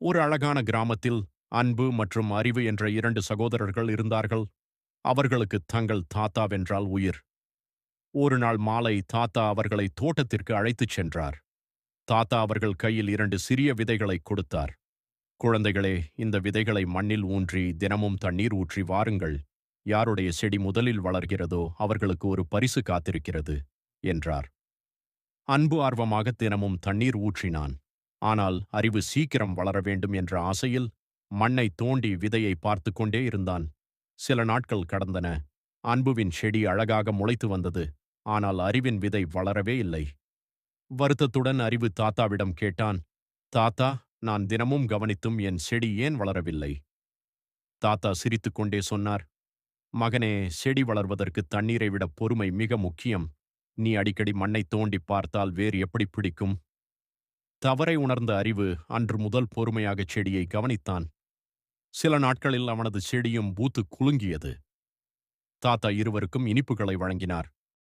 ஒரு அழகான கிராமத்தில் அன்பு மற்றும் அறிவு என்ற இரண்டு சகோதரர்கள் இருந்தார்கள். அவர்களுக்கு தங்கள் தாத்தாவென்றால் உயிர். ஒரு நாள் மாலை தாத்தா அவர்களை தோட்டத்திற்கு அழைத்துச் சென்றார். தாத்தா அவர்கள் கையில் இரண்டு சிறிய விதைகளை கொடுத்தார். குழந்தைகளே, இந்த விதைகளை மண்ணில் ஊன்றி தினமும் தண்ணீர் ஊற்றி வாருங்கள். யாருடைய செடி முதலில் வளர்கிறதோ அவர்களுக்கு ஒரு பரிசு காத்திருக்கிறது என்றார். அன்பு ஆர்வமாக தினமும் தண்ணீர் ஊற்றினான். ஆனால் அறிவு சீக்கிரம் வளர வேண்டும் என்ற ஆசையில் மண்ணை தோண்டி விதையை பார்த்து கொண்டே இருந்தான். சில நாட்கள் கடந்தன. அன்புவின் செடி அழகாக முளைத்து வந்தது. ஆனால் அறிவின் விதை வளரவே இல்லை. வருத்தத்துடன் அறிவு தாத்தாவிடம் கேட்டான், தாத்தா, நான் தினமும் கவனித்தும் என் செடி ஏன் வளரவில்லை? தாத்தா சிரித்துக்கொண்டே சொன்னார், மகனே, செடி வளர்வதற்கு தண்ணீரை விட பொறுமை மிக முக்கியம். நீ அடிக்கடி மண்ணை தோண்டி பார்த்தால் வேர் எப்படி பிடிக்கும்? தவறை உணர்ந்த அறிவு அன்று முதல் பொறுமையாக செடியை கவனித்தான். சில நாட்களில் அவனது செடியும் பூத்து குலுங்கியது. தாத்தா இருவருக்கும் இனிப்புகளை வழங்கினார்.